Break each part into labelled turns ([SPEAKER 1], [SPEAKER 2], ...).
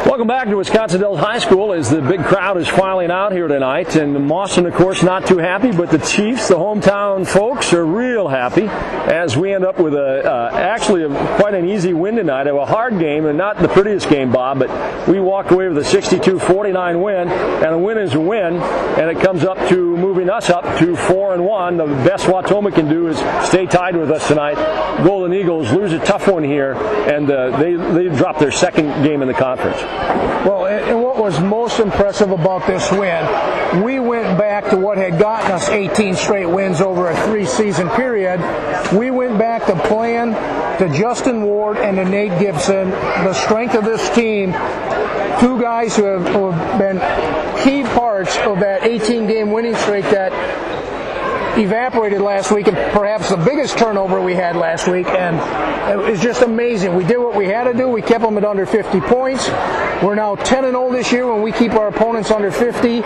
[SPEAKER 1] Welcome back to Wisconsin Dells High School as the big crowd is filing out here tonight. And Mauston, of course, not too happy, but the Chiefs, the hometown folks, are real happy as we end up with quite an easy win tonight. A hard game, and not the prettiest game, Bob, but we walked away with a 62-49 win, and a win is a win, and it comes up to moving us up to 4-1. The best Wautoma can do is stay tied with us tonight. Golden Eagles lose a tough one here, and they drop their second game in the conference.
[SPEAKER 2] Well, and what was most impressive about this win, we went back to what had gotten us 18 straight wins over a 3-season period. We went back to playing to Justin Ward and to Nate Gibson, the strength of this team, two guys who have been key parts of that 18-game winning streak that evaporated last week, and perhaps the biggest turnover we had last week, and it was just amazing. We did what we had to do. We kept them at under 50 points. We're now 10-0 this year when we keep our opponents under 50.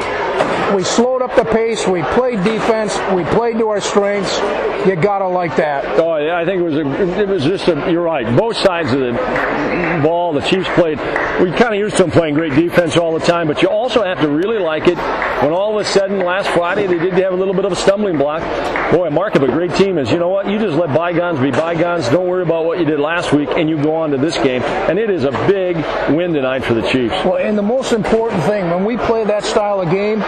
[SPEAKER 2] We slowed up the pace. We played defense. We played to our strengths. You gotta like that.
[SPEAKER 1] Oh yeah, I think you're right. Both sides of the ball, the Chiefs played. We kind of used to them playing great defense all the time, but you also have to really like it when all of a sudden last Friday they did have a little bit of a stumbling block. Boy, a mark of a great team is, you know what, you just let bygones be bygones. Don't worry about what you did last week, and you go on to this game. And it is a big win tonight for the Chiefs.
[SPEAKER 2] Well, and the most important thing, when we play that style of game,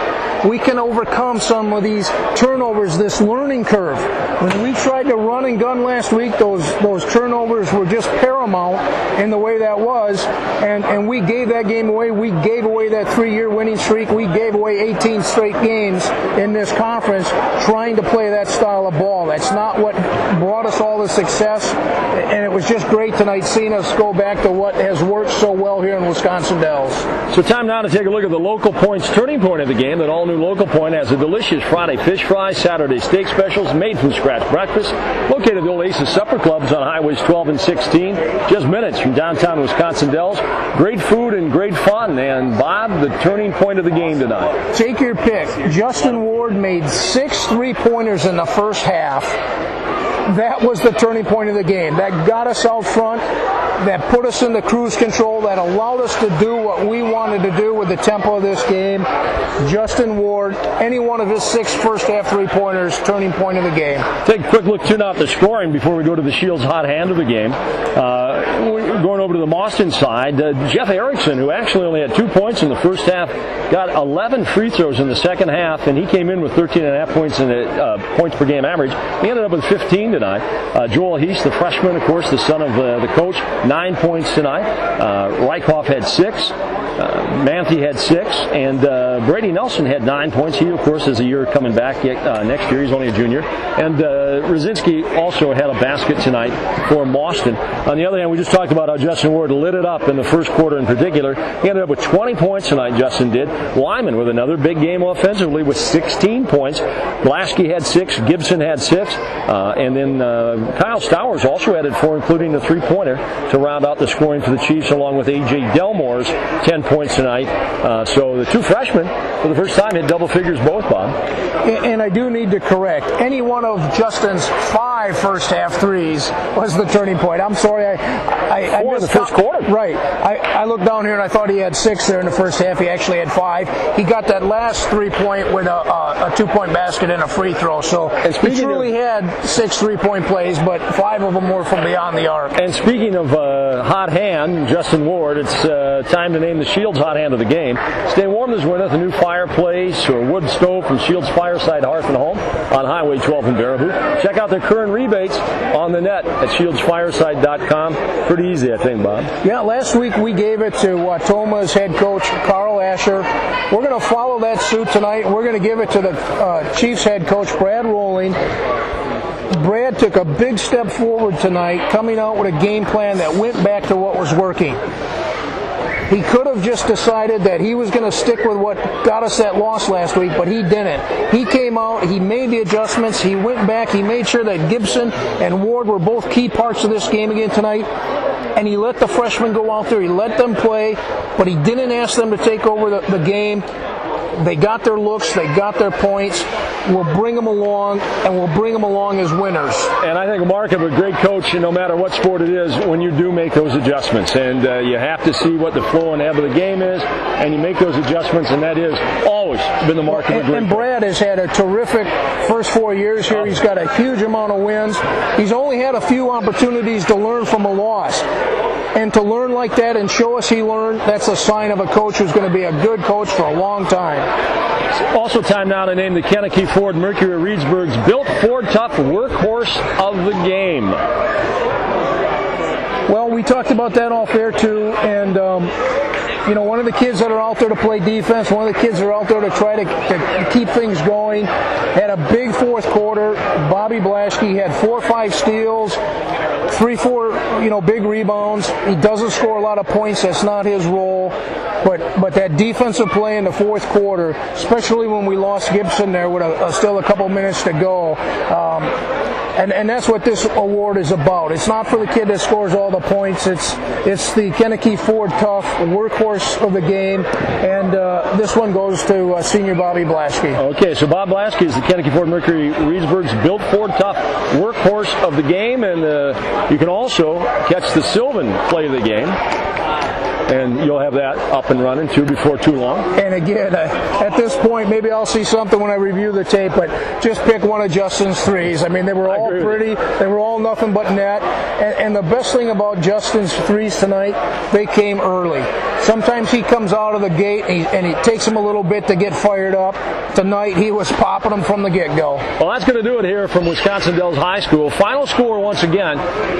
[SPEAKER 2] we can overcome some of these turnovers, this learning curve. When we tried to run and gun last week, those turnovers were just paramount in the way that was, and we gave that game away. We gave away that 3-year winning streak. We gave away 18 straight games in this conference trying to play that style of ball. That's not what brought us all the success, and it was just great tonight seeing us go back to what has worked so well here in Wisconsin Dells.
[SPEAKER 1] So time now to take a look at the Local Point's turning point of the game. That all-new Local Point has a delicious Friday fish fry, Saturday steak specials, made-from-scratch breakfast, located at the old Aces Supper Clubs on Highways 12 and 16, just minutes from downtown Wisconsin Dells. Great food and great fun. And Bob, the turning point of the game tonight.
[SPEAKER 2] Take your pick. Justin Ward made 6 3-pointers in the first half. That was the turning point of the game. That got us out front. That put us into cruise control. That allowed us to do what we wanted to do with the tempo of this game. Justin Ward, any one of his 6 first-half 3-pointers, turning point of the game.
[SPEAKER 1] Take a quick look, too, now at the scoring before we go to the Shield's hot hand of the game. Going over to the Mauston side, Jeff Erickson, who actually only had 2 points in the first half, got 11 free throws in the second half, and he came in with 13.5 points in the points per game average. He ended up with 15 tonight. Joel Heast, the freshman, of course, the son of the coach, 9 points tonight. Reichhoff had 6. Manthe had 6, and Brady Nelson had 9 points. He, of course, is a year coming back next year. He's only a junior. And Rosinski also had a basket tonight for Mauston. On the other hand, we just talked about how Justin Ward lit it up in the first quarter in particular. He ended up with 20 points tonight, Justin did. Lyman with another big game offensively with 16 points. Blaschke had 6. Gibson had 6. And then Kyle Stowers also added 4, including the 3-pointer, to round out the scoring for the Chiefs, along with A.J. Delmore's 10 points tonight. So the 2 freshmen, for the first time, hit double figures both, Bob.
[SPEAKER 2] And I do need to correct. Any one of Justin's 5 first-half threes was the turning point. I'm sorry. I
[SPEAKER 1] in the first quarter.
[SPEAKER 2] Right. I looked down here and I thought he had 6 there in the first half. He actually had 5. He got that last 3-point with a 2-point basket and a free throw. So he truly had 6 3-point plays, but 5 of them were from beyond the arc.
[SPEAKER 1] And speaking of hot hand, Justin Ward, it's time to name the Shield's hot hand of the game. Stay warm this winter with a new fireplace or wood stove from Shield's Fireside Hearth and Home on Highway 12 in Baraboo. Check out their current rebates on the net at shieldsfireside.com. Pretty easy, I think, Bob.
[SPEAKER 2] Yeah, last week we gave it to Wautoma's head coach, Carl Asher. We're going to follow that suit tonight. We're going to give it to the Chiefs head coach, Brad Rohling. Brad took a big step forward tonight, coming out with a game plan that went back to what was working. He could have just decided that he was going to stick with what got us that loss last week, but he didn't. He came out, he made the adjustments, he went back, he made sure that Gibson and Ward were both key parts of this game again tonight, and he let the freshmen go out there, he let them play, but he didn't ask them to take over the game. They got their looks, they got their points. We'll bring them along, and we'll bring them along as winners.
[SPEAKER 1] And I think a mark of a great coach, no matter what sport it is, when you do make those adjustments. And you have to see what the flow and ebb of the game is, and you make those adjustments, and that has always been the mark of a great coach.
[SPEAKER 2] And Brad has had a terrific first 4 years here. He's got a huge amount of wins. He's only had a few opportunities to learn from a loss. And to learn like that and show us he learned, that's a sign of a coach who's going to be a good coach for a long time.
[SPEAKER 1] It's also time now to name the Kentucky Ford Mercury Reedsburg's Built Ford Tough Workhorse of the Game.
[SPEAKER 2] Well, we talked about that off air too, and one of the kids that are out there to play defense, one of the kids that are out there to try to keep things going, had a big fourth quarter. Bobby Blaschke had 4 or 5 steals, 3-4 big rebounds. He doesn't score a lot of points. That's not his role. But that defensive play in the fourth quarter, especially when we lost Gibson there with still a couple minutes to go, and that's what this award is about. It's not for the kid that scores all the points. It's the Kentucky Ford Tough Workhorse of the Game, and this one goes to senior Bobby Blaschke.
[SPEAKER 1] Okay, so Bob Blaschke is the Kentucky Ford Mercury Reedsburg's Built Ford Tough Workhorse of the Game, and you can also catch the Sylvan play of the game. And you'll have that up and running, too, before too long.
[SPEAKER 2] And again, at this point, maybe I'll see something when I review the tape, but just pick one of Justin's threes. I mean, they were all pretty. They were all nothing but net. And the best thing about Justin's threes tonight, they came early. Sometimes he comes out of the gate and he takes him a little bit to get fired up. Tonight, he was popping them from the get-go.
[SPEAKER 1] Well, that's going to do it here from Wisconsin Dells High School. Final score once again,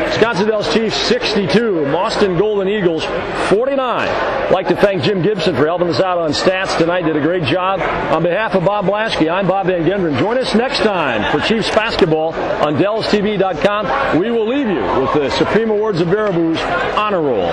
[SPEAKER 1] Wisconsin Dells Chiefs 62, Mauston Golden Eagles 49. I'd like to thank Jim Gibson for helping us out on stats tonight. Did a great job. On behalf of Bob Blaschke, I'm Bob Van Genderen. Join us next time for Chiefs basketball on DellsTV.com. We will leave you with the Supreme Awards of Baraboo's Honor Roll.